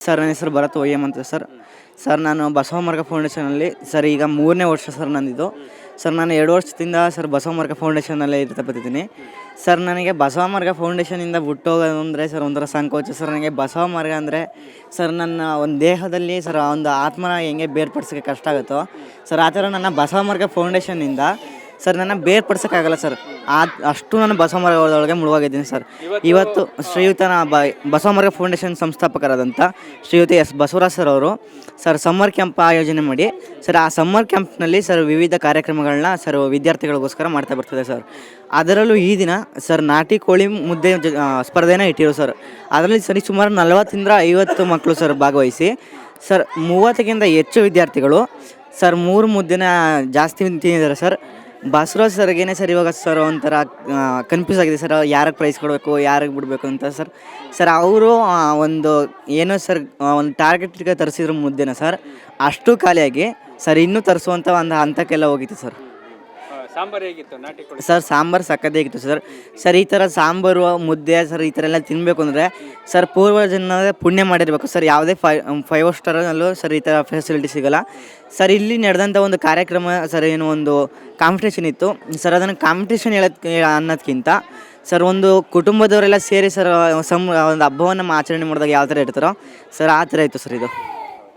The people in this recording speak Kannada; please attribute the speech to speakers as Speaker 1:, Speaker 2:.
Speaker 1: ಸರ್ ನನ್ನ ಹೆಸರು ಭರತ್ OM ಅಂತ ಸರ್. ಸರ್ ನಾನು ಬಸವ ಮಾರ್ಗ ಫೌಂಡೇಶನಲ್ಲಿ ಸರ್ ಈಗ 3ನೇ ವರ್ಷ ಸರ್ ನಂದಿದ್ದು. ಸರ್ ನಾನು 2 ವರ್ಷದಿಂದ ಸರ್ ಬಸವ ಮಾರ್ಗ ಫೌಂಡೇಶನಲ್ಲೇ ಇರ್ತಾ ಬರ್ತಿದ್ದೀನಿ. ಸರ್ ನನಗೆ ಬಸವ ಮಾರ್ಗ ಫೌಂಡೇಶನಿಂದ ಬಿಟ್ಟೋಗೋದು ಅಂದರೆ ಸರ್ ಒಂಥರ ಸಂಕೋಚ ಸರ್. ನನಗೆ ಬಸವ ಮಾರ್ಗ ಅಂದರೆ ಸರ್ ನನ್ನ ಒಂದು ದೇಹದಲ್ಲಿ ಸರ್ ಒಂದು ಆತ್ಮನ ಹೆಂಗೆ ಬೇರ್ಪಡಿಸೋಕ್ಕೆ ಕಷ್ಟ ಆಗುತ್ತೋ ಸರ್, ಆ ಥರ ನನ್ನ ಬಸವ ಮಾರ್ಗ ಫೌಂಡೇಶನ್ನಿಂದ ಸರ್ ನನ್ನ ಬೇರ್ಪಡಿಸೋಕ್ಕಾಗಲ್ಲ ಸರ್. ಅಷ್ಟು ನಾನು ಬಸವ ಮಾರ್ಗದೊಳಗೆ ಮುಳುವಾಗಿದ್ದೀನಿ ಸರ್. ಇವತ್ತು ಶ್ರೀಯುತ ಬಸವ ಮಾರ್ಗ ಫೌಂಡೇಶನ್ ಸಂಸ್ಥಾಪಕರಾದಂಥ ಶ್ರೀಯುತ S ಬಸವರಾಜ್ ಸರ್ ಅವರು ಸರ್ ಸಮ್ಮರ್ ಕ್ಯಾಂಪ್ ಆಯೋಜನೆ ಮಾಡಿ ಸರ್ ಆ ಸಮ್ಮರ್ ಕ್ಯಾಂಪ್ನಲ್ಲಿ ಸರ್ ವಿವಿಧ ಕಾರ್ಯಕ್ರಮಗಳನ್ನ ಸರ್ ವಿದ್ಯಾರ್ಥಿಗಳಿಗೋಸ್ಕರ ಮಾಡ್ತಾ ಬರ್ತಿದೆ ಸರ್. ಅದರಲ್ಲೂ ಈ ದಿನ ಸರ್ ನಾಟಿ ಕೋಳಿ ಮುದ್ದೆ ಸ್ಪರ್ಧೆನ ಇಟ್ಟಿರು ಸರ್. ಅದರಲ್ಲಿ ಸರಿ ಸುಮಾರು 40ರಿಂದ 50 ಮಕ್ಕಳು ಸರ್ ಭಾಗವಹಿಸಿ ಸರ್ 30ಕ್ಕಿಂತ ಹೆಚ್ಚು ವಿದ್ಯಾರ್ಥಿಗಳು ಸರ್ 3 ಮುದ್ದೆನ ಜಾಸ್ತಿ ತಿಂದಿದ್ದಾರೆ ಸರ್. ಬಸವರಾಜ್ ಸರ್ಗೇನೆ ಸರ್ ಇವಾಗ ಸರ್ ಒಂಥರ ಕನ್ಫ್ಯೂಸ್ ಆಗಿದೆ ಸರ್, ಯಾರಿಗೆ ಪ್ರೈಸ್ ಕೊಡಬೇಕು ಯಾರಿಗೆ ಬಿಡಬೇಕು ಅಂತ ಸರ್. ಸರ್ ಅವರು ಒಂದು ಏನೋ ಸರ್ ಒಂದು ಟಾರ್ಗೆಟ್ಗೆ ತರಿಸಿದ್ರು ಮುದ್ದೆನ ಸರ್, ಅಷ್ಟು ಖಾಲಿಯಾಗಿ ಸರ್ ಇನ್ನೂ ತರಿಸುವಂಥ ಒಂದು ಹಂತಕ್ಕೆಲ್ಲ ಹೋಗಿತ್ತು ಸರ್.
Speaker 2: ಸಾಂಬಾರು ಹೇಗಿತ್ತು ನಾಟಿ ಕೋಳಿ?
Speaker 1: ಸರ್ ಸಾಂಬಾರು ಸಕ್ಕತ್ತಾಗಿತ್ತು ಸರ್. ಸರ್ ಈ ಥರ ಸಾಂಬಾರು ಮುದ್ದೆ ಸರ್ ಈ ಥರ ಎಲ್ಲ ತಿನ್ನಬೇಕು ಅಂದರೆ ಸರ್ ಪೂರ್ವಜನ್ಮದ ಪುಣ್ಯ ಮಾಡಿರಬೇಕು ಸರ್. ಯಾವುದೇ 5 ಸ್ಟಾರಲ್ಲೂ ಸರ್ ಈ ಥರ ಫೆಸಿಲಿಟಿ ಸಿಗೋಲ್ಲ ಸರ್. ಇಲ್ಲಿ ನಡೆದಂಥ ಒಂದು ಕಾರ್ಯಕ್ರಮ ಸರ್ ಏನೋ ಒಂದು ಕಾಂಪಿಟೇಷನ್ ಇತ್ತು ಸರ್. ಅದನ್ನು ಕಾಂಪಿಟೇಷನ್ ಅನ್ನೋದಕ್ಕಿಂತ ಸರ್ ಒಂದು ಕುಟುಂಬದವರೆಲ್ಲ ಸೇರಿ ಸರ್ ಒಂದು ಹಬ್ಬವನ್ನು ಆಚರಣೆ ಮಾಡಿದಾಗ ಯಾವ ಥರ ಇರ್ತಾರೋ ಸರ್ ಆ ಥರ ಇತ್ತು ಸರ್ ಇದು.